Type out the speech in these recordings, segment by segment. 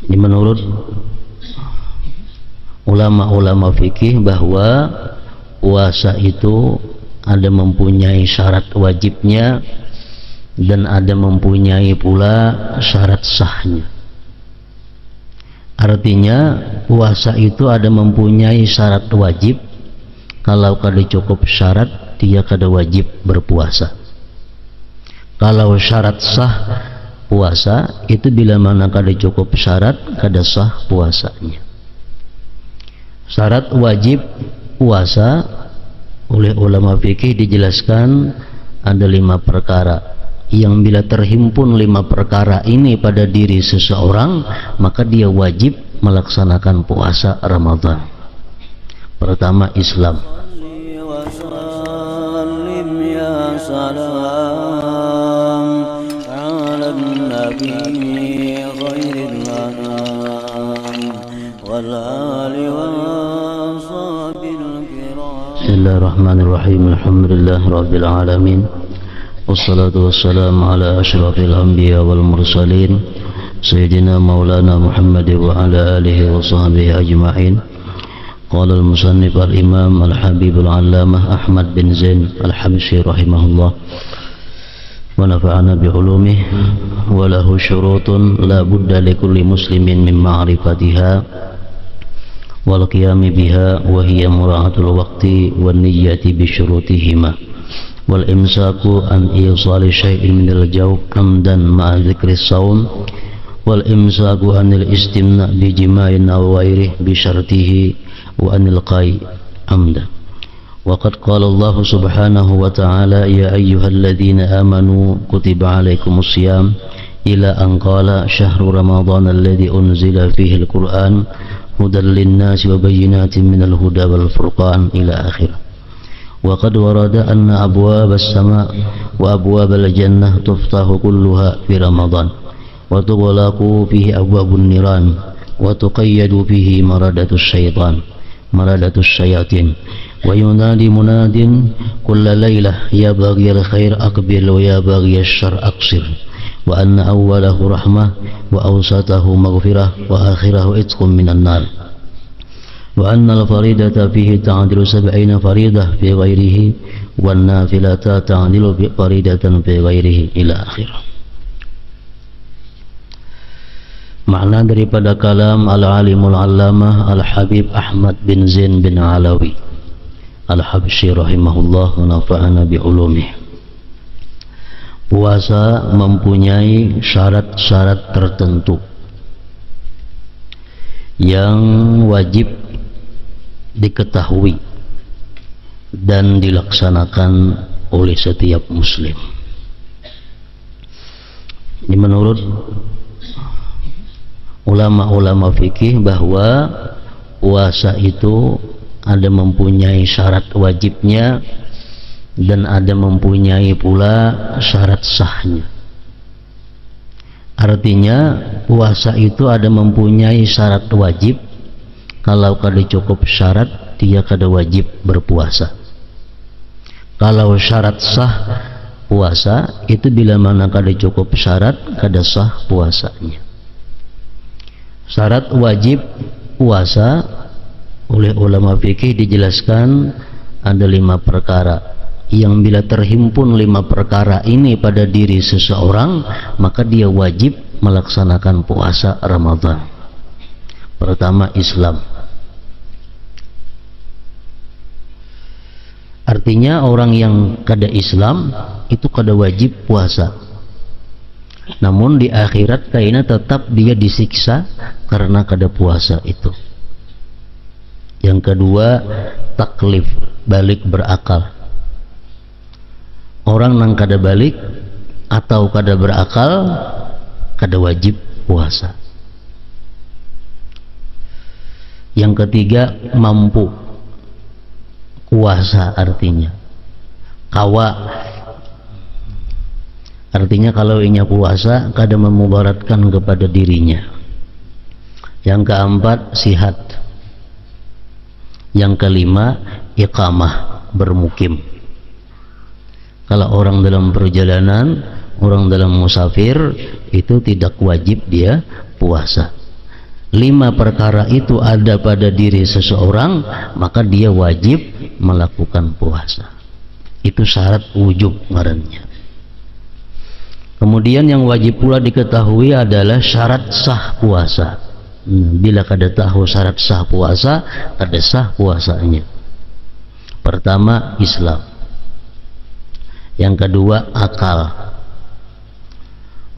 Ini menurut ulama-ulama fikih bahwa puasa itu ada mempunyai syarat wajibnya dan ada mempunyai pula syarat sahnya. Artinya puasa itu ada mempunyai syarat wajib. Kalau kada cukup syarat, dia kada wajib berpuasa. Kalau syarat sah puasa itu bila mana kada cukup syarat, kada sah puasanya. Syarat wajib puasa oleh ulama fikih dijelaskan ada 5 perkara, yang bila terhimpun 5 perkara ini pada diri seseorang, maka dia wajib melaksanakan puasa Ramadan. Pertama, Islam. Bismillahirrahmanirrahim. Alhamdulillah Rabbil Alamin. Wassalatu wassalamu ala ashrafil anbiya wal mursalin Sayyidina Maulana Muhammad wa ala alihi wa sahbihi ajma'in. Qala al-musannif al-imam al-habib al-allamah Ahmad bin Zain al-Habsyi rahimahullah wa nafa'ana bi ulumihi wa lahu syurutun la budda li kulli muslimin min ma'rifatiha wal qiyami biha wa hiya mura'atul waqti wan niyyati bi syurutihima wal imsaku an isali syai'in minal jawf amdan ma'a dzikri shaum wal imsaku anil istimna bi jima'in aw ghairihi bi syartihi wa anil qai amdan. Wa qad qala Allah subhanahu wa ta'ala ya ayyuhalladzina amanu kutiba alaikumus shiyam ila an qala syahru ramadhan alladzi unzila fihi al-Qur'an hudan lin-nasi wa bayyinatin minal huda wal furqan ila akhir. Wa qad warada anna abwabas sama' wa abwabal jannah tuftahu kulluha fi ramadhan wa tughlaqu fihi abwabun niran wa tuqayyadu fihi maradatus syayatin wa yunadi munadin kulla laylah ya baghiyal khair aqbil wa ya baghiyal syarr aqsir wa anna awwalahu rahmah wa awsatahu maghfirah wa akhirahu itqun minan nar wa anna al-faridata fihi ta'dilu 70 faridah fi ghairihi wan nafilata ta'dilu bi faridatan fi ghairihi ila akhir. Makna daripada kalam al-alimul allamah al-habib Ahmad bin Zain bin Alawi al-Habsyi rahimahullah wa nafa'ana bi ulumihi. Puasa mempunyai syarat-syarat tertentu yang wajib diketahui dan dilaksanakan oleh setiap muslim. Ini menurut ulama-ulama fikih bahwa puasa itu ada mempunyai syarat wajibnya dan ada mempunyai pula syarat sahnya. Artinya puasa itu ada mempunyai syarat wajib. Kalau kada cukup syarat, dia kada wajib berpuasa. Kalau syarat sah puasa itu bila mana kada cukup syarat, kada sah puasanya. Syarat wajib puasa oleh ulama fikih dijelaskan ada 5 perkara, yang bila terhimpun 5 perkara ini pada diri seseorang, maka dia wajib melaksanakan puasa Ramadan. Pertama, Islam. Artinya orang yang kada Islam itu kada wajib puasa. Namun di akhirat kayaknya tetap dia disiksa karena kada puasa itu. Yang kedua, taklif, balik berakal. Orang yang kada balik atau kada berakal kada wajib puasa. Yang ketiga, mampu, kuasa artinya. Kawa artinya kalau inya puasa kada memudaratkan kepada dirinya. Yang keempat, sihat. Yang kelima, iqamah, bermukim. Kalau orang dalam perjalanan, orang dalam musafir, itu tidak wajib dia puasa. 5 perkara itu ada pada diri seseorang, maka dia wajib melakukan puasa. Itu syarat wujub ngarannya. Kemudian yang wajib pula diketahui adalah syarat sah puasa. Bila kada tahu syarat sah puasa, kada sah puasanya. Pertama, Islam. Yang kedua, akal.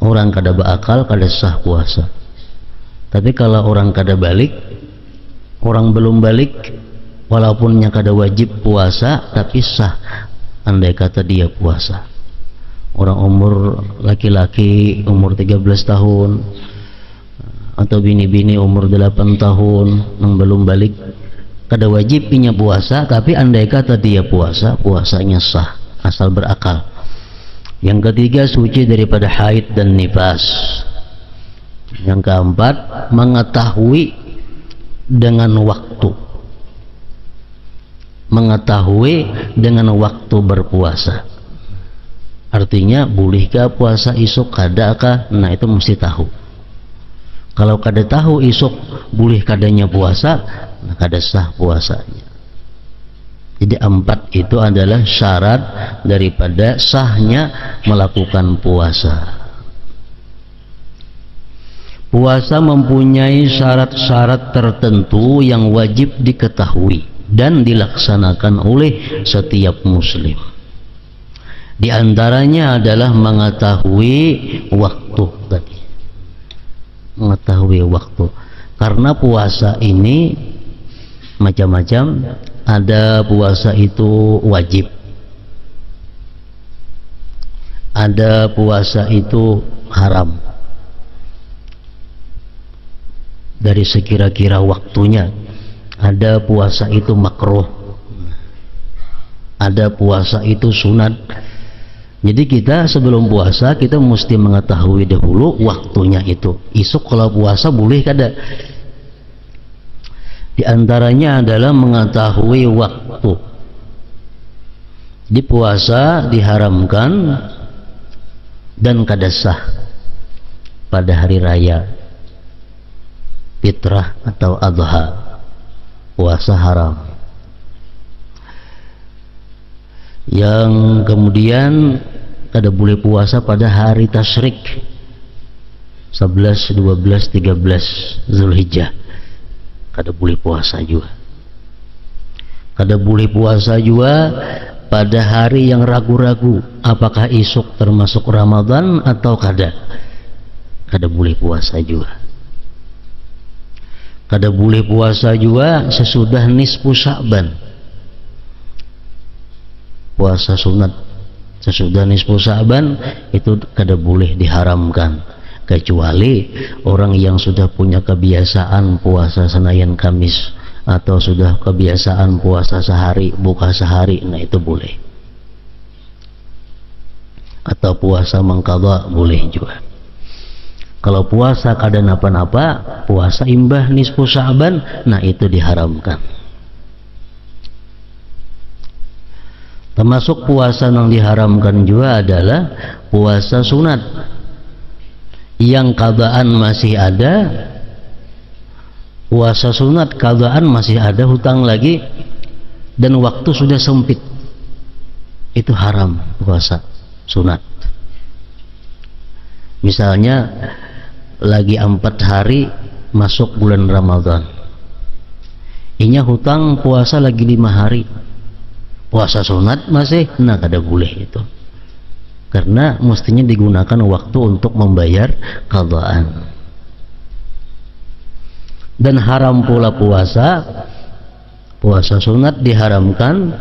Orang kada berakal, kada sah puasa. Tapi kalau orang kada balik, orang belum balik, walaupun yang kada wajib puasa, tapi sah andai kata dia puasa. Orang umur laki-laki umur 13 tahun atau bini-bini umur 8 tahun yang belum balik, kada wajib punya puasa, tapi andai kata dia puasa, puasanya sah asal berakal. Yang ketiga, suci daripada haid dan nifas. Yang keempat, mengetahui dengan waktu. Mengetahui dengan waktu berpuasa. Artinya, bolehkah puasa isuk, kadakah? Nah, itu mesti tahu. Kalau kada tahu isuk boleh kadanya puasa, nah kada sah puasanya. Jadi 4 itu adalah syarat daripada sahnya melakukan puasa. Puasa mempunyai syarat-syarat tertentu yang wajib diketahui dan dilaksanakan oleh setiap muslim. Di antaranya adalah mengetahui waktu tadi. Mengetahui waktu. Karena puasa ini macam-macam. Ada puasa itu wajib. Ada puasa itu haram. Dari sekira-kira waktunya. Ada puasa itu makruh. Ada puasa itu sunat. Jadi kita sebelum puasa kita mesti mengetahui dahulu waktunya itu. Isuk kalau puasa boleh kada? Di antaranya adalah mengetahui waktu. Di puasa diharamkan dan kada sah pada hari raya fitrah atau adha. Puasa haram. Yang kemudian kada boleh puasa pada hari tasyrik 11, 12, 13 Zulhijjah. Kada boleh puasa juga. Kada boleh puasa juga pada hari yang ragu-ragu, apakah isuk termasuk Ramadan atau kada. Kada boleh puasa juga. Kada boleh puasa juga sesudah nisfu Sya'ban. Puasa sunat sesudah nisfu Sya'ban itu kada boleh, diharamkan. Kecuali orang yang sudah punya kebiasaan puasa Senayan Kamis atau sudah kebiasaan puasa sehari buka sehari, nah itu boleh. Atau puasa mengqadha boleh juga. Kalau puasa kada napa-napa, puasa imbah nisfu Sya'ban, nah itu diharamkan. Termasuk puasa yang diharamkan juga adalah puasa sunat. Yang qadaan masih ada, puasa sunat qadaan masih ada, hutang lagi, dan waktu sudah sempit, itu haram puasa sunat. Misalnya lagi 4 hari masuk bulan Ramadan, inya hutang puasa lagi 5 hari, puasa sunat masih, nah kada boleh itu. Karena mestinya digunakan waktu untuk membayar qadaan. Dan haram pula puasa sunat diharamkan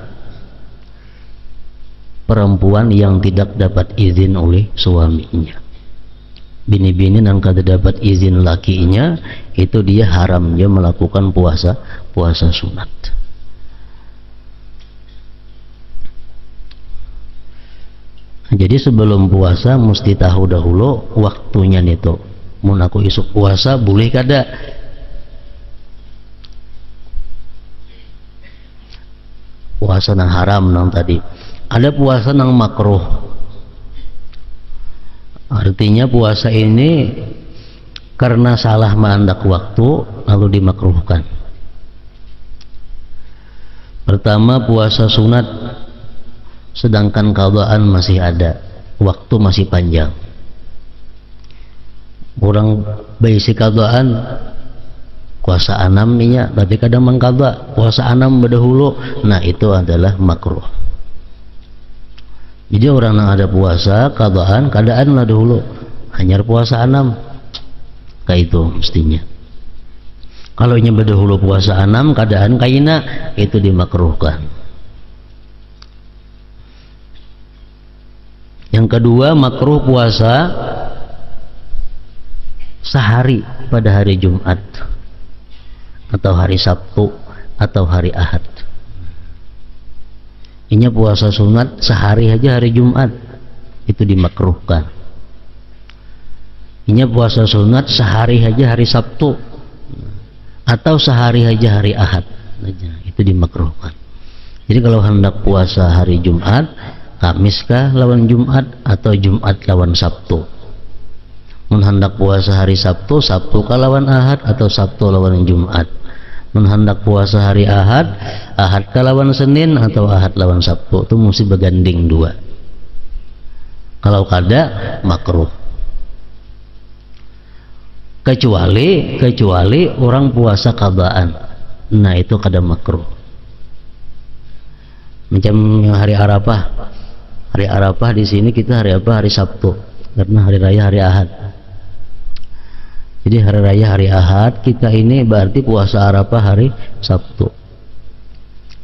perempuan yang tidak dapat izin oleh suaminya. Bini-bini yang kada dapat izin lakinya, itu dia haram dia melakukan puasa sunat. Jadi sebelum puasa mesti tahu dahulu waktunya itu. Mun aku isuk puasa boleh kada? Puasa nang haram nang tadi. Ada puasa nang makruh. Artinya puasa ini karena salah mandak waktu lalu dimakruhkan. Pertama, puasa sunat sedangkan qadaan masih ada, waktu masih panjang. Orang baisi qadaan puasa 6 nya, tapi kadang mengqada puasa 6 berdahulu. Nah, itu adalah makruh. Jadi orang yang ada puasa qadaan keadaan lah dahulu hanya puasa 6 kayak itu mestinya. Kalau nya berdahulu puasa 6 keadaan kaina, itu dimakruhkan. Yang kedua, makruh puasa sehari pada hari Jumat atau hari Sabtu atau hari Ahad. Ini puasa sunat sehari aja hari Jumat, itu dimakruhkan. Ini puasa sunat sehari aja hari Sabtu atau sehari aja hari Ahad, itu dimakruhkan. Jadi kalau hendak puasa hari Jumat, Kamis kah lawan Jumat atau Jumat lawan Sabtu. Mun hendak puasa hari Sabtu, Sabtu kah lawan Ahad atau Sabtu lawan Jumat. Mun hendak puasa hari Ahad, Ahad kah lawan Senin atau Ahad lawan Sabtu. Itu mesti berganding dua. Kalau kada makruh. Kecuali orang puasa qadaan. Nah, itu kada makruh. Macam hari Arafah. Hari Arafah di sini kita hari apa? Hari Sabtu. Karena hari raya hari Ahad. Jadi hari raya hari Ahad, kita ini berarti puasa Arafah hari Sabtu.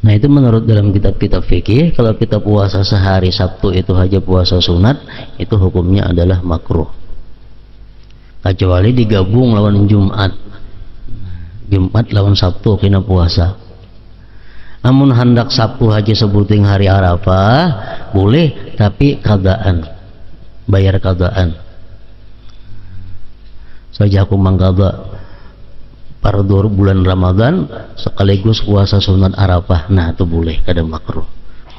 Nah, itu menurut dalam kitab-kitab fikih, kalau kita puasa sehari Sabtu itu aja puasa sunat, itu hukumnya adalah makruh. Kecuali digabung lawan Jumat. Jumat lawan Sabtu kena puasa. Namun hendak Sabtu aja sebuting hari Arafah boleh, tapi qadaan, bayar qadaan. Saja aku mangqada pardur bulan Ramadan sekaligus puasa sunat Arafah, nah itu boleh, kada makruh.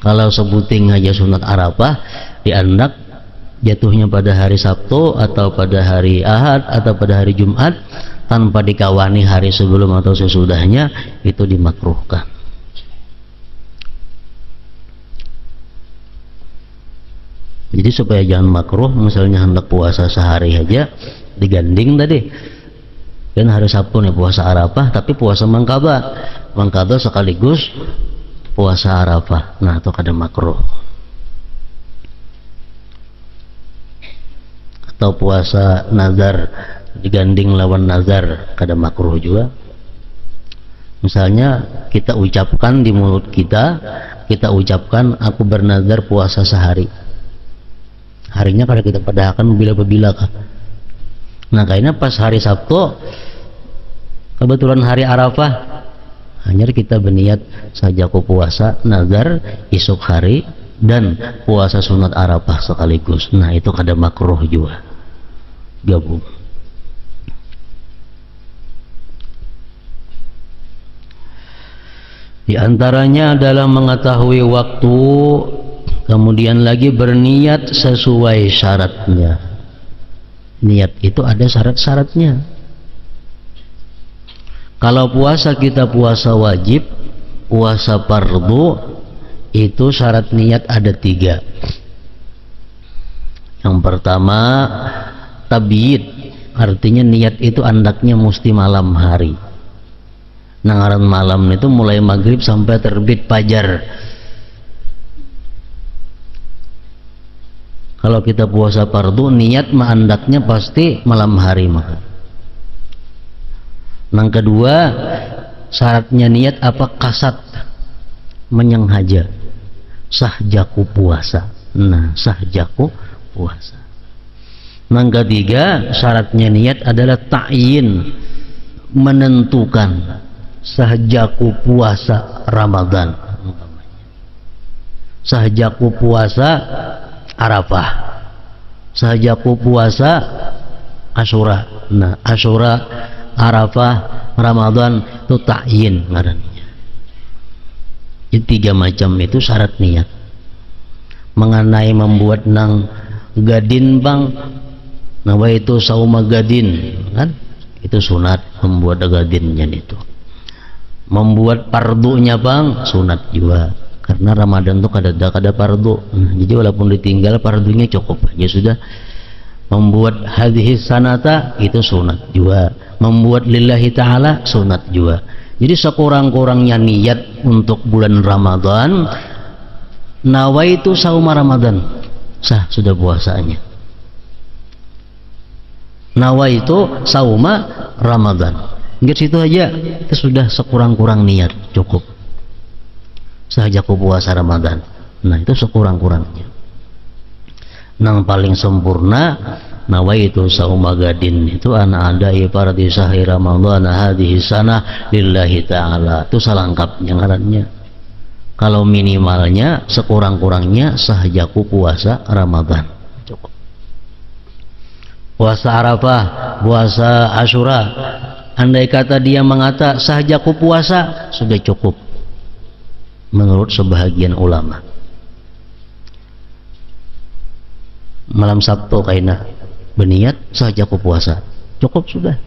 Kalau sebuting aja sunat Arafah diandak jatuhnya pada hari Sabtu atau pada hari Ahad atau pada hari Jumat tanpa dikawani hari sebelum atau sesudahnya, itu dimakruhkan. Jadi supaya jangan makruh, misalnya hendak puasa sehari aja diganding tadi kan hari Sabtu nih puasa Arafah, tapi puasa mangqada sekaligus puasa Arafah, nah itu kada makruh. Atau puasa nazar diganding lawan nazar, kada makruh juga. Misalnya kita ucapkan di mulut kita ucapkan aku bernazar puasa sehari, harinya kada kita padahkan bila kah. Nah, kayaknya pas hari Sabtu kebetulan hari Arafah, hanya kita berniat saja aku puasa nazar esok hari dan puasa sunat Arafah sekaligus. Nah, itu kada makruh juga, gabung. Di antaranya adalah mengetahui waktu, kemudian lagi berniat sesuai syaratnya. Niat itu ada syarat-syaratnya. Kalau puasa kita puasa wajib, puasa fardu, itu syarat niat ada 3. Yang pertama tabyid, artinya niat itu andaknya mesti malam hari. Nangaran malam itu mulai maghrib sampai terbit fajar. Kalau kita puasa fardu, niat andaknya pasti malam hari mah. Yang kedua, syaratnya niat apa? Kasat, menyengaja, sahjaku puasa. Nah, sahjaku puasa. Yang ketiga, syaratnya niat adalah ta'yin, menentukan sahjaku puasa Ramadan, sahjaku puasa Arafah, sahjaku puasa Asyura. Nah, Asyura, Arafah, Ramadan itu ta'yin ngarannya. Jadi 3 macam itu syarat niat. Mengenai membuat nang gadin bang, nawa itu sauma gadin kan, itu sunat membuat gadinnya itu. Membuat pardunya bang sunat juga, karena Ramadan tuh kada pardu. Jadi walaupun ditinggal pardunya cukup aja sudah. Membuat hadhis sanata itu sunat juga, membuat lillahi ta'ala sunat juga. Jadi sekurang-kurangnya niat untuk bulan Ramadan, nawaitu sauma Ramadan, sah sudah puasanya. Nawaitu sauma Ramadan, nggak situ aja, itu sudah sekurang-kurang niat cukup, sah jaku puasa Ramadan. Nah itu sekurang-kurangnya. Nang paling sempurna nawaitu sauma gadin, itu ana adai fardi sahri Ramadan hadhihi sanah lillahi ta'ala, itu selengkapnya ngarannya. Kalau minimalnya sekurang-kurangnya sahajaku puasa Ramadan cukup. Puasa Arafah, puasa Asyura, andai kata dia mengata sahajaku puasa, sudah cukup menurut sebahagian ulama. Malam Sabtu kaina berniat sahajaku puasa, cukup sudah.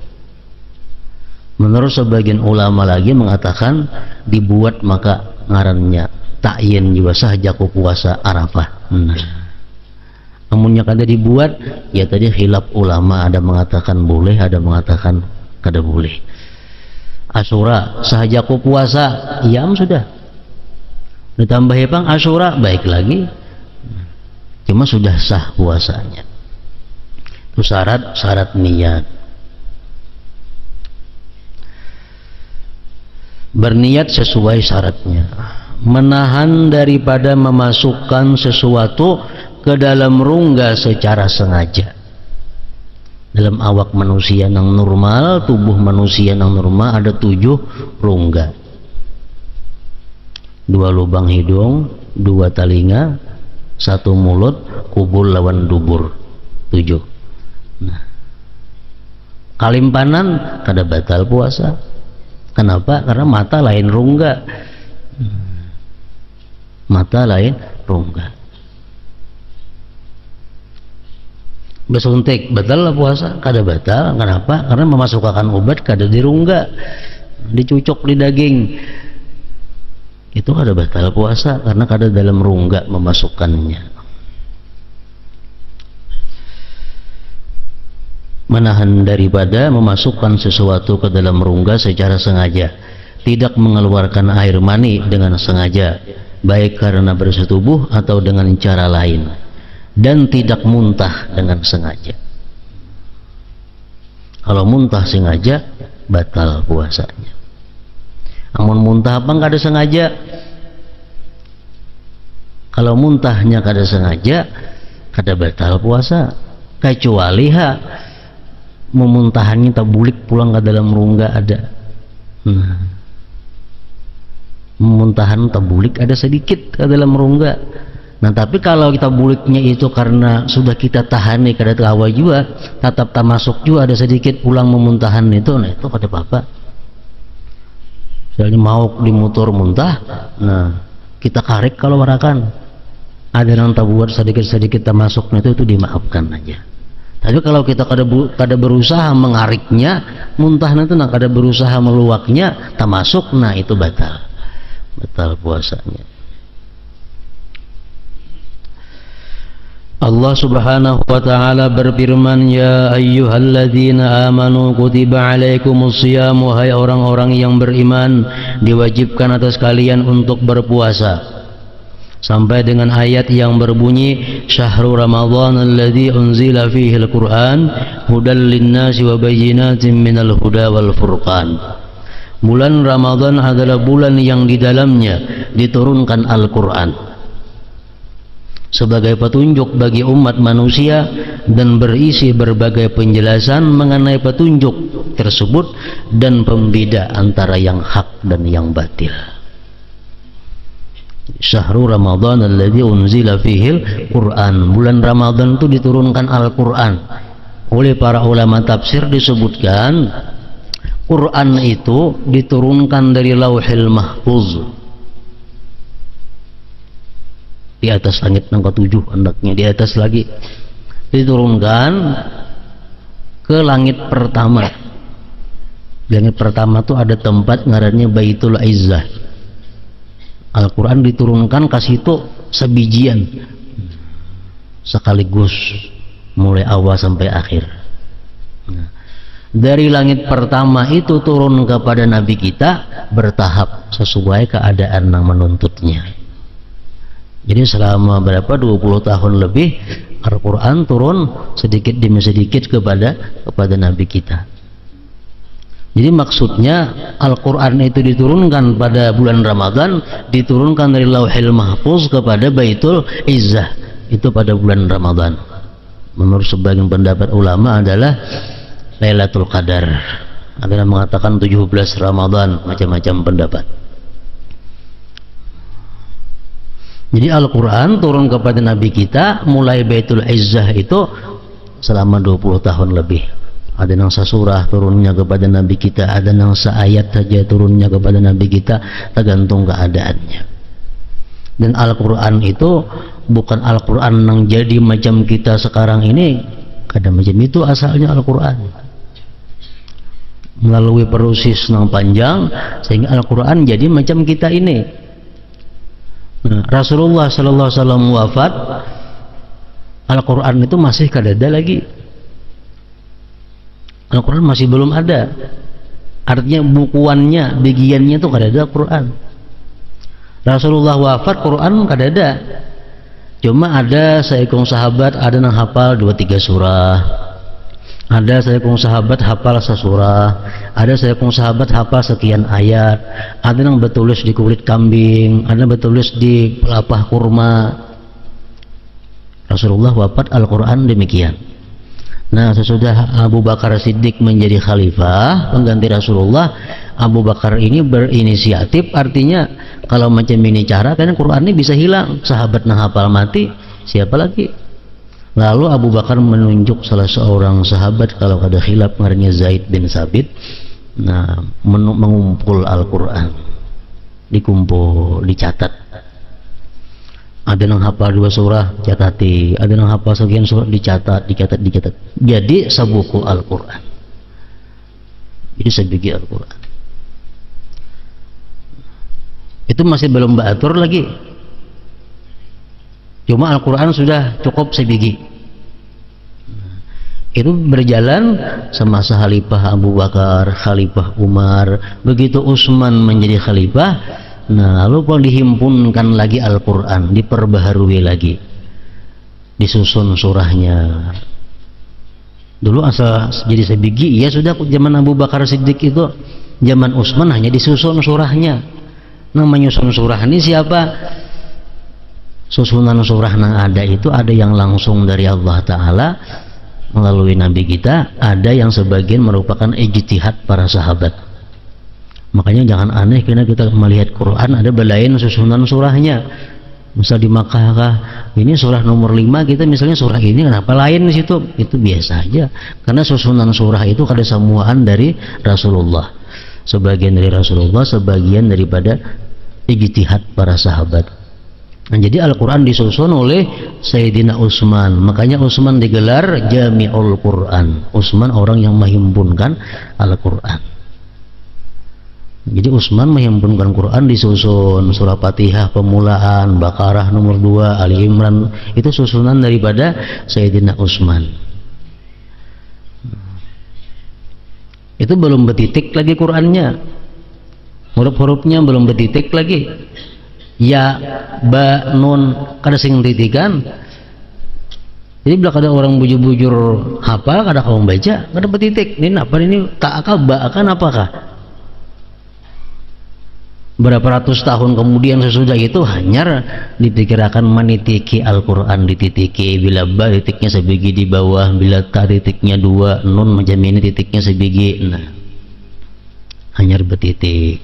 Menurut sebagian ulama lagi mengatakan dibuat maka ngarannya ta'yin juga sahajaku puasa Arafah. Namunnya kada dibuat, ya tadi khilaf ulama, ada mengatakan boleh, ada mengatakan kada boleh. Asyura sahajaku puasa, iyam sudah. Ditambah bang Asyura baik lagi, cuma sudah sah puasanya. Itu syarat niat. Berniat sesuai syaratnya, menahan daripada memasukkan sesuatu ke dalam rongga secara sengaja. Dalam awak manusia yang normal, tubuh manusia yang normal ada 7 rongga, 2 lubang hidung, 2 telinga, 1 mulut, kubul lawan dubur, 7. Nah, kalimpanan kada batal puasa. Kenapa? Karena mata lain rongga, mata lain rongga. Besuntik batal lah puasa, kada batal. Kenapa? Karena memasukkan obat kada di rongga, dicucuk di daging, itu kada batal puasa karena kada dalam rongga memasukkannya. Menahan daripada memasukkan sesuatu ke dalam rongga secara sengaja, tidak mengeluarkan air mani dengan sengaja, baik karena bersetubuh atau dengan cara lain, dan tidak muntah dengan sengaja. Kalau muntah sengaja batal puasanya. Amun muntah apa nggak ada sengaja, kalau muntahnya kada sengaja kada batal puasa, kecuali memuntahannya tabulik pulang ke dalam rongga ada. Memuntahan tabulik ada sedikit ke dalam rongga. Nah tapi kalau kita buliknya itu karena sudah kita tahani kada tawa juga, tetap tak masuk juga ada sedikit pulang memuntahan itu, nah itu kada apa-apa. Misalnya mau dimutur muntah, nah kita karek kalau warakan ada yang tak buat sedikit-sedikit tak masuk, nah itu dimaafkan aja. Tapi kalau kita kada berusaha mengariknya, muntah itu nah kada berusaha meluaknya, tak masuk, nah itu batal puasanya. Allah Subhanahu wa ta'ala berfirman, ya ayyuhalladzina amanu kutiba alaikumus shiyam, wahai orang-orang yang beriman, diwajibkan atas kalian untuk berpuasa. Sampai dengan ayat yang berbunyi syahrul ramadhan alladzi unzila fihi al-Qur'an hudal linnasi wa bayyinatin minal huda wal furqan. Bulan Ramadan adalah bulan yang di dalamnya diturunkan Al-Qur'an sebagai petunjuk bagi umat manusia dan berisi berbagai penjelasan mengenai petunjuk tersebut dan pembeda antara yang hak dan yang batil. Syahrul Ramadan alladzi unzila fihil Quran, bulan Ramadan itu diturunkan Al-Quran. Oleh para ulama tafsir disebutkan Quran itu diturunkan dari Lauhil Mahfuz, di atas langit yang ke-7 hendaknya, di atas lagi diturunkan ke langit pertama, Langit pertama tuh ada tempat ngarannya Baitul Izzah. Al-Quran diturunkan ke situ sebijian sekaligus mulai awal sampai akhir. Nah, dari langit pertama itu turun kepada Nabi kita bertahap sesuai keadaan yang menuntutnya. Jadi selama berapa 20 tahun lebih Al-Quran turun sedikit demi sedikit kepada Nabi kita. Jadi maksudnya Al-Quran itu diturunkan pada bulan Ramadan, diturunkan dari Lauhil Mahfuz kepada Baitul Izzah itu pada bulan Ramadan. Menurut sebagian pendapat ulama adalah Lailatul Qadar. Ada yang mengatakan 17 Ramadan, macam-macam pendapat. Jadi Al-Quran turun kepada Nabi kita mulai Baitul Izzah itu selama 20 tahun lebih. Ada yang sesurah turunnya kepada Nabi kita, ada yang seayat saja turunnya kepada Nabi kita, tergantung keadaannya. Dan Al-Quran itu bukan Al-Quran yang jadi macam kita sekarang ini, kadang macam itu asalnya Al-Quran. Melalui proses yang panjang sehingga Al-Quran jadi macam kita ini. Nah, Rasulullah sallallahu alaihi wasallam wafat, Al-Quran itu masih kadada lagi. Al-Quran masih belum ada. Artinya bukuannya, bagiannya itu kadada Al-Quran. Rasulullah wafat, Quran kadada. Cuma ada seekor sahabat ada yang hafal 2-3 surah. Ada seekor sahabat hafal sesurah, ada seekor sahabat hafal sekian ayat, ada yang bertulis di kulit kambing, ada yang bertulis di pelepah kurma. Rasulullah wafat, Al-Quran demikian. Nah, sesudah Abu Bakar Siddiq menjadi khalifah pengganti Rasulullah, Abu Bakar ini berinisiatif, artinya kalau macam ini cara kan Quran ini bisa hilang, sahabat yang hafal mati, siapa lagi? Lalu Abu Bakar menunjuk salah seorang sahabat kalau ada khilaf namanya Zaid bin Sabit. Nah, mengumpul Al-Quran, dikumpul, dicatat. Ada yang hafal 2 surah, catati. Ada yang hafal sekian surah, dicatat. Jadi sebuku Al-Quran. Jadi sebiji Al-Quran. Itu masih belum beratur lagi. Cuma Al-Quran sudah cukup sebiji. Itu berjalan semasa Khalifah Abu Bakar, Khalifah Umar, begitu Utsman menjadi khalifah. Nah, lalu dihimpunkan lagi Al-Quran, diperbaharui lagi, disusun surahnya. Dulu asal jadi sebiji, ya sudah zaman Abu Bakar Siddiq itu, zaman Utsman hanya disusun surahnya. Nah, menyusun surah ini siapa? Susunan surah yang ada itu ada yang langsung dari Allah Ta'ala melalui Nabi kita, ada yang sebagian merupakan ijtihad para sahabat. Makanya jangan aneh karena kita melihat Quran ada belain susunan surahnya. Misal di Makkah kah, ini surah nomor 5 kita misalnya surah ini kenapa lain di situ? Itu biasa aja. Karena susunan surah itu ada semuaan dari Rasulullah. Sebagian dari Rasulullah, sebagian daripada ijtihad para sahabat. Nah, jadi Al-Quran disusun oleh Sayyidina Utsman. Makanya Utsman digelar Jami'ul Quran. Utsman orang yang menghimpunkan Al-Quran. Jadi Utsman menghimpunkan Quran, disusun surah Fatihah pemulaan, Baqarah nomor 2, Ali Imran, itu susunan daripada Sayyidina Utsman. Itu belum bertitik lagi Qurannya, huruf-hurufnya belum bertitik lagi. Ya, ba, nun, kada sing titikan. Jadi bila kada orang bujur-bujur hafal, kada kamu baca, kada bertitik. Ini apa ini? Tak akal, ba akan apakah? Berapa ratus tahun kemudian sesudah itu hanya diperkirakan menitiki Al-Quran dititiki. Bila ba titiknya sebiji di bawah, bila ta titiknya 2, nun macam ini titiknya sebiji. Nah, hanya bertitik,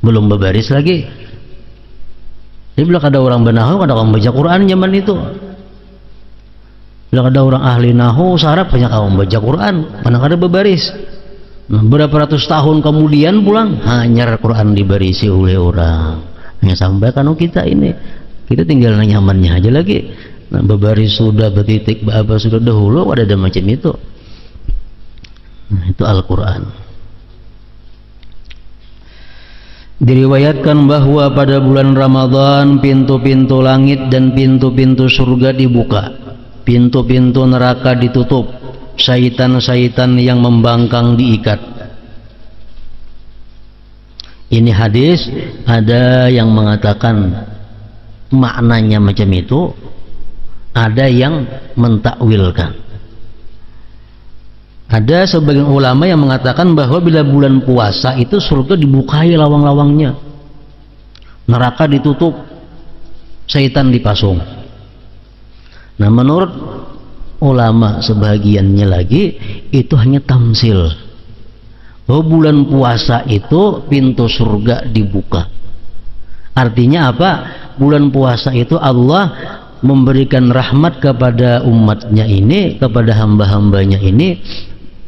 belum berbaris lagi. Jadi bila ada orang benahu, kada kamu baca Quran zaman itu. Bila ada orang ahli nahu, sarap banyak kamu baca Quran, mana kada berbaris. Nah, berapa ratus tahun kemudian pulang, hanya Quran dibarisi oleh orang. Hanya sampai kan kita ini, kita tinggal nyamannya aja lagi. Nah, berbaris sudah, bertitik apa sudah dahulu, ada macam itu. Nah, itu Al-Quran. Diriwayatkan bahwa pada bulan Ramadan pintu-pintu langit dan pintu-pintu surga dibuka, pintu-pintu neraka ditutup, syaitan-syaitan yang membangkang diikat. Ini hadis, ada yang mengatakan maknanya macam itu, ada yang mentakwilkan. Ada sebagian ulama yang mengatakan bahwa bila bulan puasa itu surga dibukai lawang-lawangnya, neraka ditutup, syaitan dipasung. Nah, menurut ulama sebagiannya lagi itu hanya tamsil, bahwa bulan puasa itu pintu surga dibuka. Artinya apa? Bulan puasa itu Allah memberikan rahmat kepada umatnya ini, kepada hamba-hambanya ini,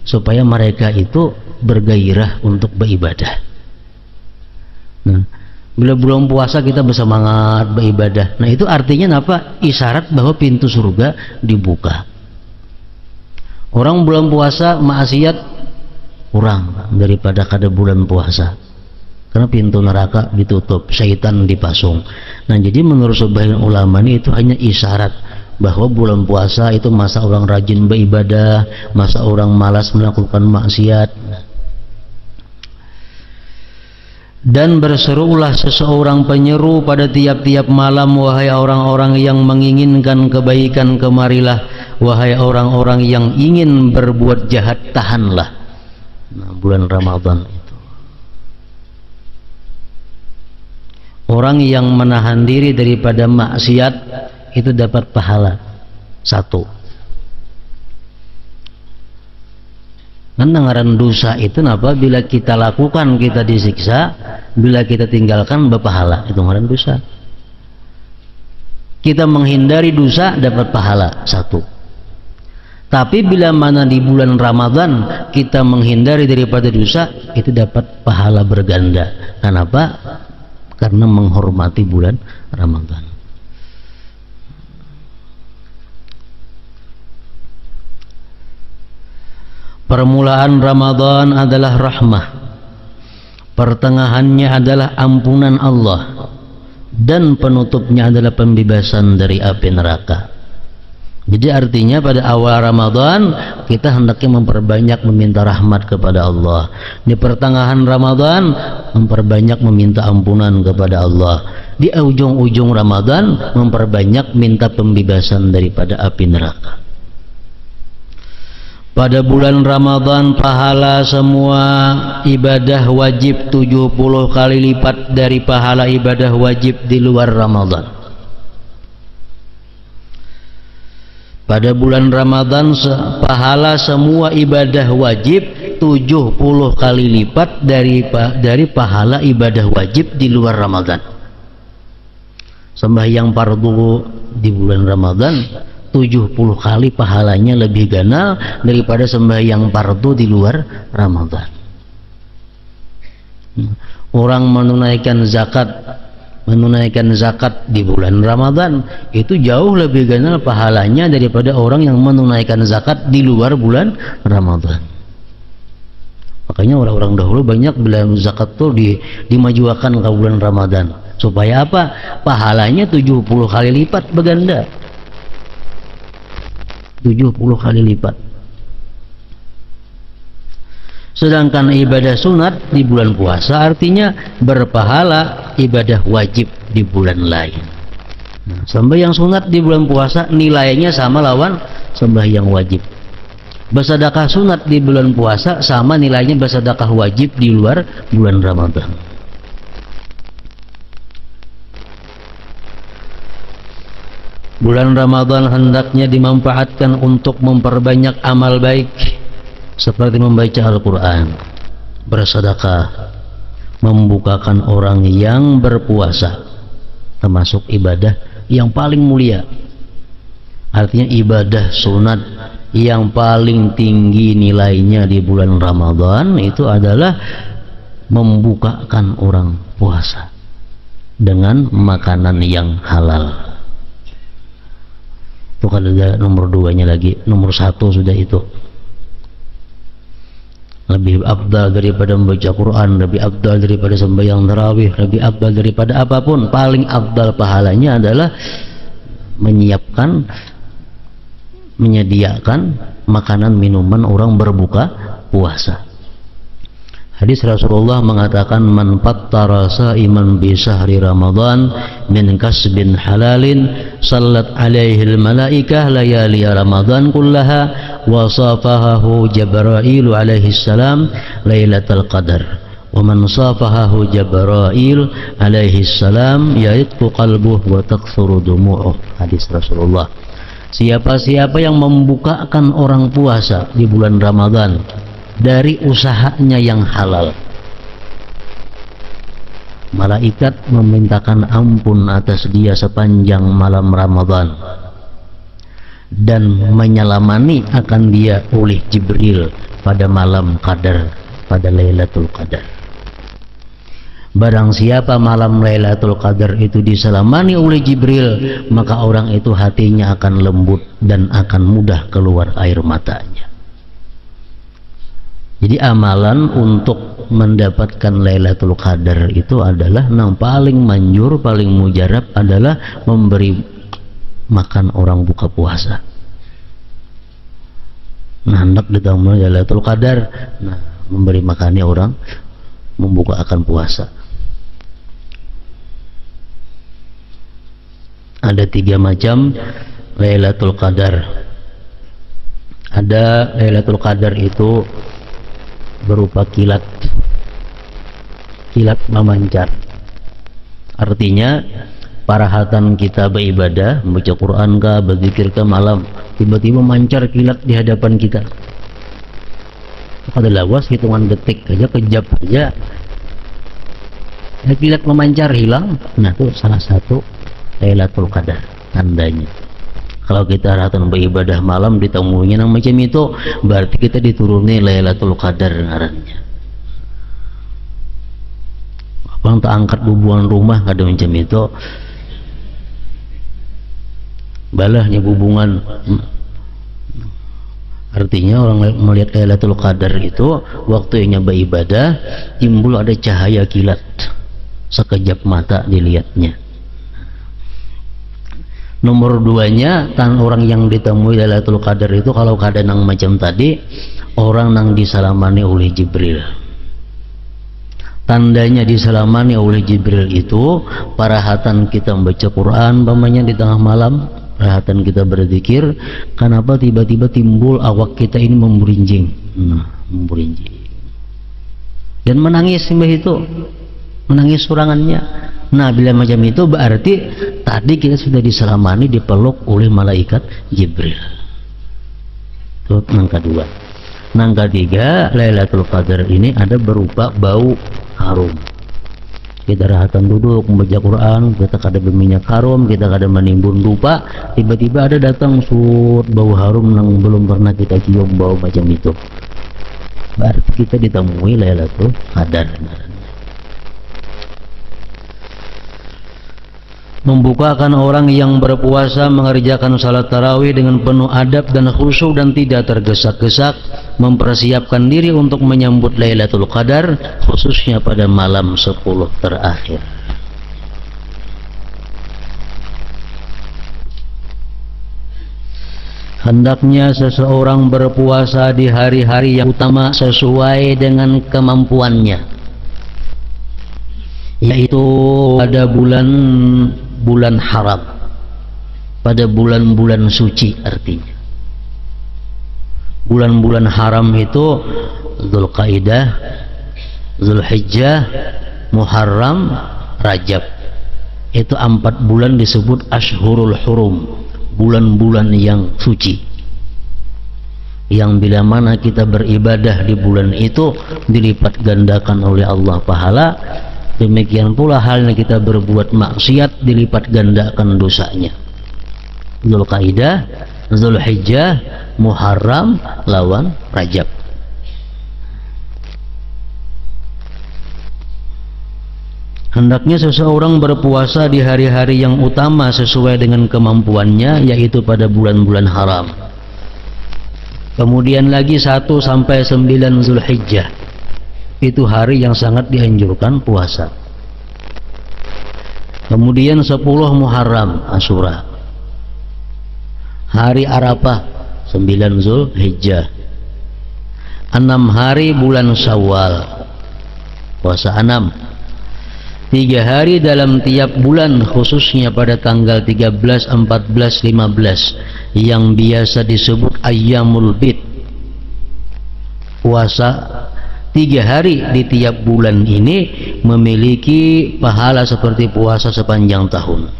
supaya mereka itu bergairah untuk beribadah. Nah, bila bulan puasa kita bersemangat beribadah, nah itu artinya apa? Isyarat bahwa pintu surga dibuka. Orang bulan puasa maksiat kurang daripada kada bulan puasa, karena pintu neraka ditutup, syaitan dipasung. Nah, jadi menurut sebagian ulama ini itu hanya isyarat bahwa bulan puasa itu masa orang rajin beribadah, masa orang malas melakukan maksiat. Dan berserulah seseorang penyeru pada tiap-tiap malam, wahai orang-orang yang menginginkan kebaikan, kemarilah, wahai orang-orang yang ingin berbuat jahat, tahanlah. Nah, bulan Ramadan itu orang yang menahan diri daripada maksiat itu dapat pahala satu. Ngaran dosa itu napa? Bila kita lakukan kita disiksa, bila kita tinggalkan berpahala, itu ngaran dosa. Kita menghindari dosa dapat pahala satu. Tapi bila mana di bulan Ramadan kita menghindari daripada dosa, itu dapat pahala berganda. Kenapa? Karena menghormati bulan Ramadan. Permulaan Ramadan adalah rahmah, pertengahannya adalah ampunan Allah, dan penutupnya adalah pembebasan dari api neraka. Jadi artinya pada awal Ramadan kita hendaknya memperbanyak meminta rahmat kepada Allah. Di pertengahan Ramadan memperbanyak meminta ampunan kepada Allah. Di ujung-ujung Ramadan memperbanyak minta pembebasan daripada api neraka. Pada bulan Ramadan pahala semua ibadah wajib 70 kali lipat dari pahala ibadah wajib di luar Ramadan. Pada bulan Ramadan pahala semua ibadah wajib 70 kali lipat dari pahala ibadah wajib di luar Ramadan. Sembahyang fardu di bulan Ramadan 70 kali pahalanya lebih ganal daripada sembahyang fardu di luar Ramadan. Orang menunaikan zakat di bulan Ramadan itu jauh lebih ganal pahalanya daripada orang yang menunaikan zakat di luar bulan Ramadan. Makanya orang-orang dahulu banyak bilang zakat itu dimajukan ke bulan Ramadan. Supaya apa? Pahalanya 70 kali lipat berganda. 70 kali lipat. Sedangkan ibadah sunat di bulan puasa artinya berpahala ibadah wajib di bulan lain. Nah, sembahyang sunat di bulan puasa nilainya sama lawan sembahyang wajib. Bersedekah sunat di bulan puasa sama nilainya bersedekah wajib di luar bulan Ramadan. Bulan Ramadan hendaknya dimanfaatkan untuk memperbanyak amal baik seperti membaca Al-Quran, bersedekah, membukakan orang yang berpuasa, termasuk ibadah yang paling mulia. Artinya ibadah sunat yang paling tinggi nilainya di bulan Ramadan itu adalah membukakan orang puasa dengan makanan yang halal. Itu kan ada nomor 2-nya lagi, nomor 1 sudah itu. lebih afdal daripada membaca Quran, lebih afdal daripada sembahyang tarawih, lebih afdal daripada apapun. Paling afdal pahalanya adalah menyediakan makanan minuman orang berbuka puasa. Hadis Rasulullah mengatakan, man fattara sa'iman bi syahri Ramadan min kasbin halalin sallat alaihi al-malaikah layali Ramadan kullaha wa safahahu Jibril alaihi salam lailatul qadar wa man safahahu Jibril alaihi salam yaitu qalbuhu wa takthuru dumu'uh. Hadis Rasulullah. Siapa-siapa yang membukakan orang puasa di bulan Ramadan dari usahanya yang halal, malaikat memintakan ampun atas dia sepanjang malam Ramadan dan menyelamani akan dia oleh Jibril pada malam Qadar, pada Lailatul Qadar. Barang siapa malam Lailatul Qadar itu diselamani oleh Jibril, maka orang itu hatinya akan lembut dan akan mudah keluar air matanya. Jadi amalan untuk mendapatkan Lailatul Qadar itu adalah yang paling manjur, paling mujarab adalah memberi makan orang buka puasa. Nah, hendak ditambah Lailatul Qadar, nah memberi makannya orang membuka akan puasa. Ada 3 macam Lailatul Qadar. Ada Lailatul Qadar itu berupa kilat memancar. Artinya parahatan kita beribadah, membaca Quran kah, berzikir kah malam, tiba-tiba mancar kilat di hadapan kita. Kalau lawas hitungan detik aja, kejap aja kilat memancar hilang. Nah, itu salah satu Lailatul Qadar tandanya. Kalau kita ratan beribadah malam ditemuinya yang macam itu, berarti kita dituruni Lailatul Qadar ngarannya. Abang tak angkat bubuhan rumah kada macam itu, balahnya bubungan. Artinya orang melihat Lailatul Qadar itu waktunya beribadah, timbul ada cahaya kilat, sekejap mata dilihatnya. Nomor 2-nya, orang yang ditemui Lailatul Qadar itu kalau keadaan yang macam tadi, orang yang diselamani oleh Jibril. Tandanya diselamani oleh Jibril itu parahatan kita membaca Quran pamannya di tengah malam, parahatan kita berzikir, kenapa tiba-tiba timbul awak kita ini memberinjing. Memberinjing dan menangis sembah itu, menangis surangannya. Nah, bila macam itu berarti tadi kita sudah diselamani, dipeluk oleh malaikat Jibril. Itu yang kedua. Yang ketiga, Lailatul Qadar ini ada berupa bau harum. Kita rahatan duduk membaca Quran, kita kada berminyak harum, kita kada menimbun dupa, tiba-tiba ada datang bau harum yang belum pernah kita cium, bau macam itu. Berarti kita ditemui Lailatul Qadar. Membukakan orang yang berpuasa mengerjakan salat tarawih dengan penuh adab dan khusyuk dan tidak tergesa-gesa, mempersiapkan diri untuk menyambut Lailatul Qadar khususnya pada malam 10 terakhir. Hendaknya seseorang berpuasa di hari-hari yang utama sesuai dengan kemampuannya, yaitu pada bulan haram, pada bulan-bulan suci. Artinya bulan-bulan haram itu Dzulqa'dah, Dzulhijjah, Muharram, Rajab. Itu 4 bulan disebut Ashhurul Hurum, bulan-bulan yang suci, yang bila mana kita beribadah di bulan itu dilipat gandakan oleh Allah pahala. Demikian pula halnya kita berbuat maksiat dilipat gandakan dosanya. Dzulqa'dah, Dzulhijjah, Muharram lawan Rajab. Hendaknya seseorang berpuasa di hari-hari yang utama sesuai dengan kemampuannya, yaitu pada bulan-bulan haram. Kemudian lagi 1 sampai 9 Zulhijjah, itu hari yang sangat dianjurkan puasa. Kemudian 10 Muharram, Asyura. Hari Arafah 9 Zulhijjah. 6 hari bulan Syawal, puasa 6. 3 hari dalam tiap bulan, khususnya pada tanggal 13, 14, 15 yang biasa disebut Ayyamul Bid. Puasa 3 hari di tiap bulan ini memiliki pahala seperti puasa sepanjang tahun.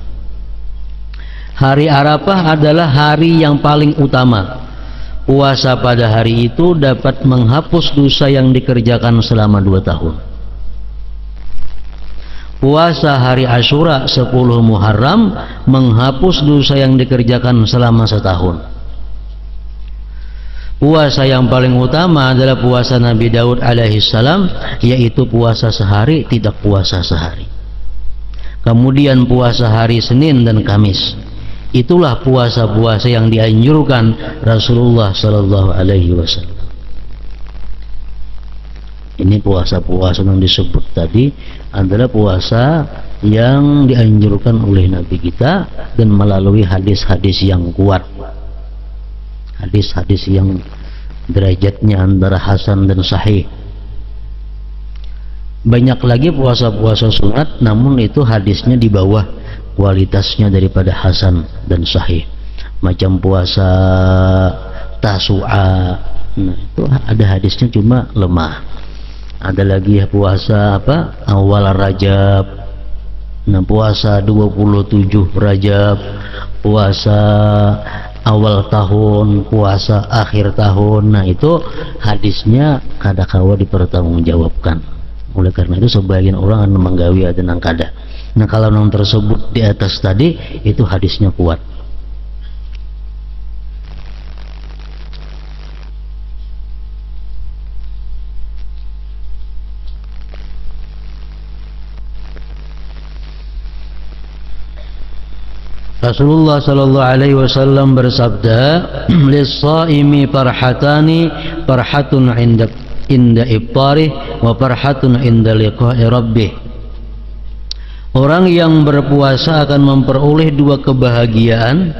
Hari Arafah adalah hari yang paling utama. Puasa pada hari itu dapat menghapus dosa yang dikerjakan selama 2 tahun. Puasa hari Asyura 10 Muharram menghapus dosa yang dikerjakan selama setahun. Puasa yang paling utama adalah puasa Nabi Daud alaihissalam, yaitu puasa sehari, tidak puasa sehari. Kemudian puasa hari Senin dan Kamis. Itulah puasa-puasa yang dianjurkan Rasulullah Sallallahu Alaihi Wasallam. Ini puasa-puasa yang disebut tadi adalah puasa yang dianjurkan oleh Nabi kita dan melalui hadis-hadis yang kuat, hadis-hadis yang derajatnya antara hasan dan sahih. Banyak lagi puasa-puasa sunat, namun itu hadisnya di bawah kualitasnya daripada hasan dan sahih. Macam puasa Tasu'a, nah itu ada hadisnya cuma lemah. Ada lagi puasa awal Rajab, nah puasa 27 Rajab, puasa awal tahun, puasa akhir tahun. Nah itu hadisnya kadakawa dipertanggungjawabkan. Oleh karena itu sebagian orang akan menggawi ada nang kada. Nah kalau yang tersebut di atas tadi itu hadisnya kuat. Rasulullah sallallahu alaihi wasallam bersabda, "Lis-shaimi farhatani, farhatun inda iftarih wa farhatun inda liqa'i rabbih." Orang yang berpuasa akan memperoleh 2 kebahagiaan,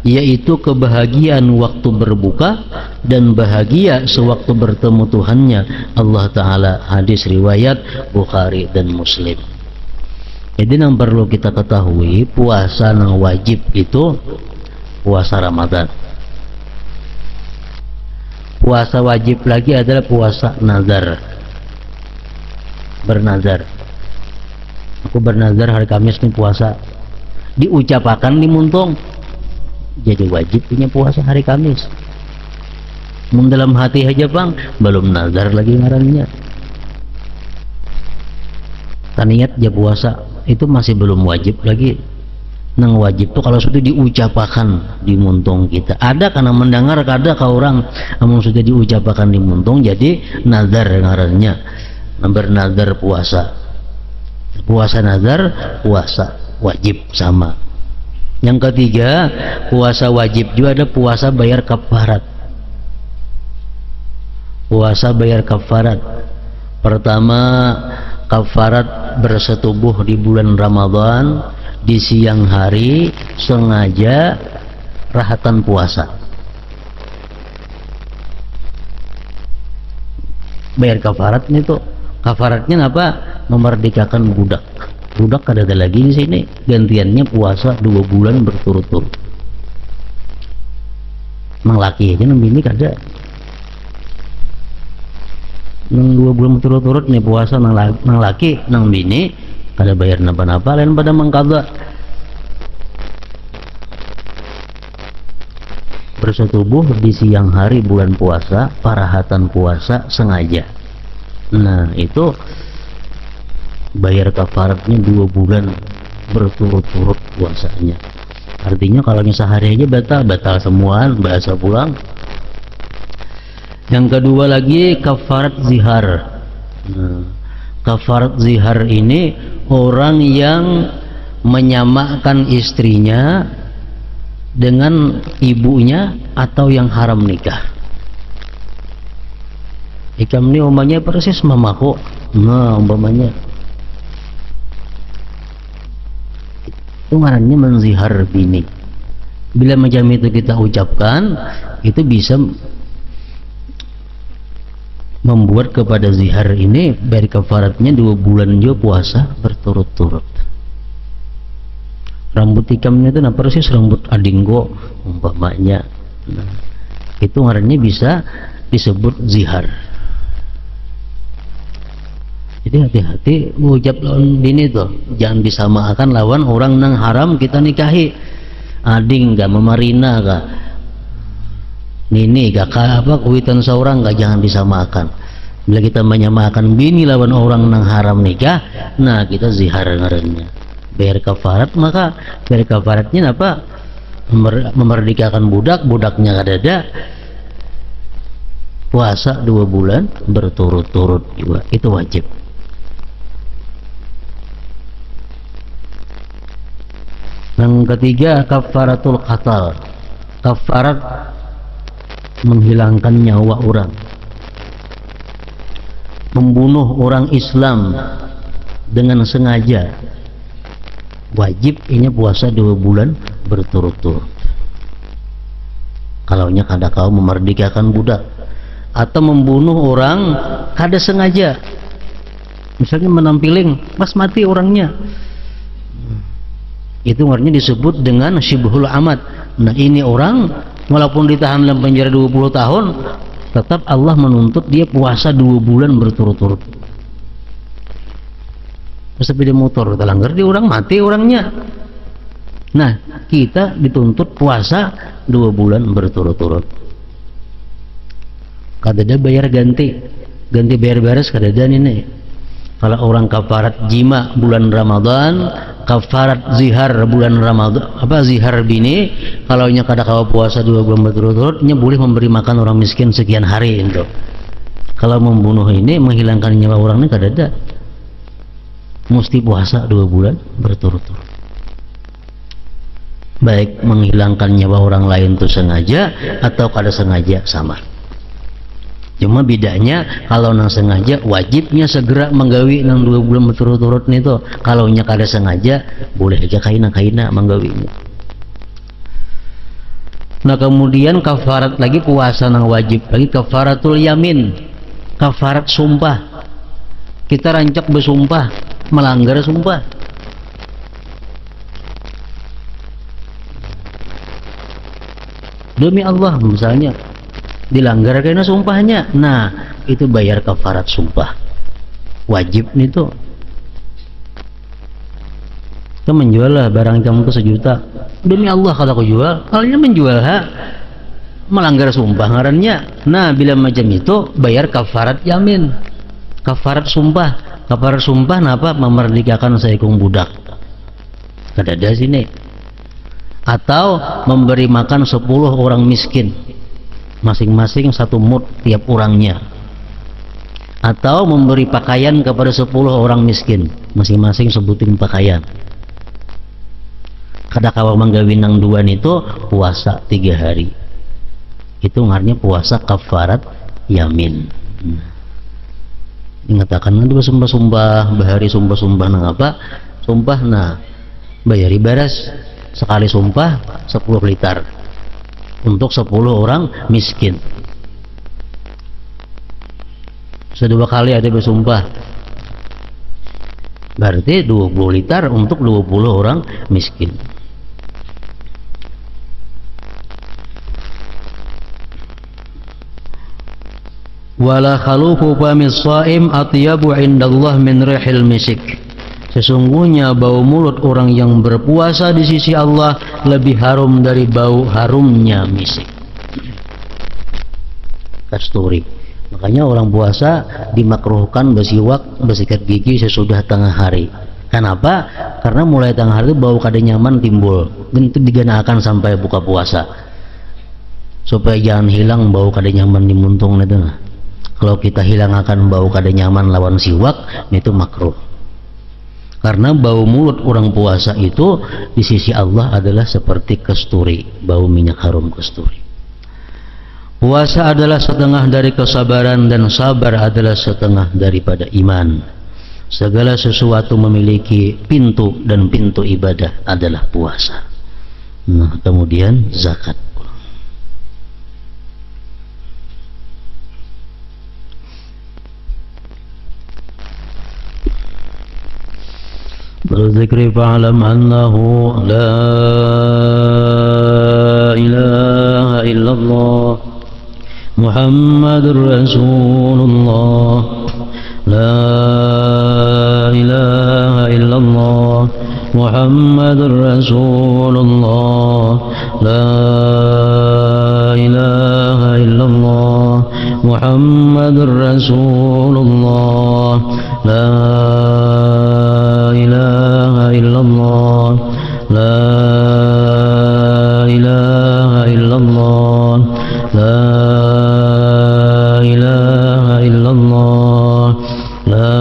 yaitu kebahagiaan waktu berbuka dan bahagia sewaktu bertemu Tuhannya Allah Ta'ala. Hadis riwayat Bukhari dan Muslim. Jadi yang perlu kita ketahui, puasa yang wajib itu puasa Ramadan. Puasa wajib lagi adalah puasa nazar, bernazar. Aku bernazar hari Kamis ini puasa, diucapakan di muntung, jadi wajib punya puasa hari Kamis. Dalam hati aja bang, belum nazar lagi ngarannya. Niat dia puasa itu masih belum wajib lagi. Nang wajib tuh kalau sudah diucapakan di muntung kita. Ada karena mendengar, kada ka orang namun sudah diucapakan di muntung jadi nazar ngarannya. Bernazar puasa. Puasa nazar, puasa wajib sama. Yang ketiga, puasa wajib juga ada puasa bayar kafarat. Puasa bayar kafarat. Pertama, kafarat bersetubuh di bulan Ramadan di siang hari sengaja rahatan puasa. Bayar kafaratnya itu, kafaratnya apa? Memerdekakan budak. Budak ada lagi di sini, gantiannya puasa 2 bulan berturut-turut. Nang laki aja nang bini kada. Nang 2 bulan berturut-turut nih puasa nang laki, nang bini kada bayar napa-napa, lain pada mengkada. Bersetubuh di siang hari bulan puasa, parahatan puasa sengaja. Nah itu bayar kafaratnya 2 bulan berturut-turut puasanya. Artinya kalau sehari aja batal semuaan, bahasa pulang. Yang kedua lagi kafarat zihar. Nah, kafarat zihar ini orang yang menyamakan istrinya dengan ibunya atau yang haram nikah. Ikam ini umpamanya persis mamaku. Nah, umpamanya itu ngarannya menzihar bini. Bila macam itu kita ucapkan, itu bisa membuat kepada zihar ini bayar kafaratnya 2 bulan juga puasa berturut-turut. Rambut ikamnya itu persis rambut adinggo umpamanya. Nah, itu ngarannya bisa disebut zihar. Jadi hati-hati ucap lawan bini tuh, jangan disamakan lawan orang nang haram kita nikahi. Ading gak, memarina gak, nini gak, apa kuitan seorang gak, jangan disamakan. Bila kita menyamakan bini lawan orang nang haram nikah, nah kita zihar ngarannya. Bayar kafarat, maka bayar kafaratnya apa? Memerdekakan budak, budaknya kadada puasa 2 bulan berturut-turut juga, itu wajib. Yang ketiga, kafaratul qatal, kafarat menghilangkan nyawa orang. Membunuh orang Islam dengan sengaja, wajib ini puasa 2 bulan berturut-turut. Kalaunya kada kau memerdekakan budak, atau membunuh orang kada sengaja, misalnya menampiling pas mati orangnya, itu artinya disebut dengan syibhul amad. Nah, ini orang walaupun ditahan dalam penjara 20 tahun, tetap Allah menuntut dia puasa 2 bulan berturut-turut. Sepeda motor terlanggar, dia orang mati orangnya. Nah, kita dituntut puasa 2 bulan berturut-turut. Kadada bayar ganti bayar beres kadada ini. Kalau orang kafarat jima bulan Ramadan, kafarat zihar bulan Ramadan, apa zihar bini, kalau nya kada kawa puasa 2 bulan berturut-turut, nya boleh memberi makan orang miskin sekian hari itu. Kalau membunuh ini, menghilangkan nyawa orang ini kada ada, mesti puasa 2 bulan berturut-turut. Baik menghilangkan nyawa orang lain itu sengaja atau kada sengaja sama. Cuma bedanya kalau nang sengaja wajibnya segera menggawi nang 2 bulan berturut-turut nih tuh. Kalau nya kada sengaja boleh aja kaina menggawinya. Nah, kemudian kafarat lagi puasa nang wajib lagi, kafaratul yamin, kafarat sumpah. Kita rancak bersumpah, melanggar sumpah. Demi Allah misalnya dilanggar karena sumpahnya, nah itu bayar kafarat sumpah, wajib nih tuh. Kita menjual lah barang kamu tuh 1 juta, demi Allah kalau aku jual, kalian menjual melanggar sumpah ngarannya. Nah, bila macam itu bayar kafarat yamin, kafarat sumpah. Kafarat sumpah napa? Memerdekakan seekor budak, kada ada sini, atau memberi makan 10 orang miskin, masing-masing 1 mud tiap orangnya, atau memberi pakaian kepada 10 orang miskin, masing-masing sebutin pakaian. Kada kawa manggawin nang 2 itu puasa 3 hari, itu ngarnya puasa kafarat yamin. Ingatakan nanti sumpah-sumpah bahari, sumpah-sumpah nang apa sumpah, nah bayari beres sekali sumpah 10 liter untuk 10 orang miskin. Sedua kali ada bersumpah, berarti 20 liter untuk 20 orang miskin. Wala khalufu famis shaim atyabu indallah min rihil misik. Sesungguhnya bau mulut orang yang berpuasa di sisi Allah lebih harum dari bau harumnya misik, kasturi. Makanya orang puasa dimakruhkan bersiwak, bersikat gigi sesudah tengah hari. Kenapa? Karena mulai tengah hari itu bau kada nyaman timbul, dan itu diganakan sampai buka puasa supaya jangan hilang bau kada nyaman di muntung itu. Kalau kita hilangkan bau kada nyaman lawan siwak, itu makruh. Karena bau mulut orang puasa itu di sisi Allah adalah seperti kasturi, bau minyak harum kasturi. Puasa adalah setengah dari kesabaran dan sabar adalah setengah daripada iman. Segala sesuatu memiliki pintu dan pintu ibadah adalah puasa. Nah, kemudian zakat. Berzikri fa'alam annahu la ilaha illallah Muhammadur Rasulullah la ilaha illallah Muhammadur Rasulullah la ilaha illallah Muhammadur Rasulullah la ilaha illallah la ilaha illallah la ilaha illallah la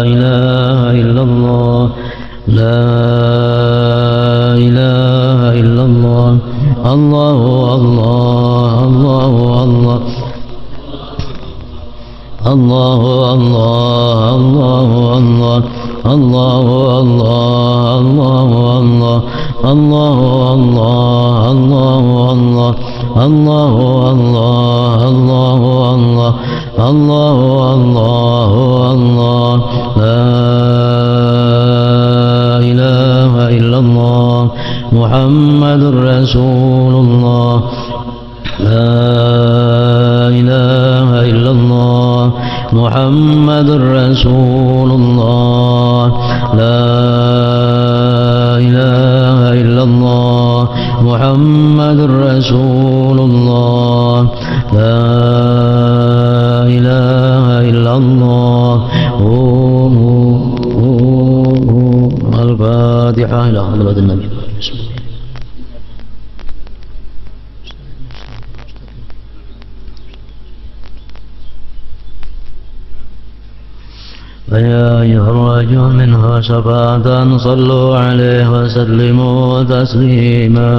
ilaha illallah la ilaha illallah Allahu Allah Allahu Allah Allahu Allah Allahu Allah Allahu Allah Allahu Allah Allahu Allah Allahu Allah Allahu Allah Allahu Allah Allah la ilaha illallah Muhammadur Rasulullah la ilaha illallah Muhammadur Rasulullah la ilaha illallah Muhammadur Rasulullah la ilaha illallah Al-Fatihah ila hadratin Nabi. فيا أيها الرجل منها شفاعة صلوا عليه وسلموا تسليما.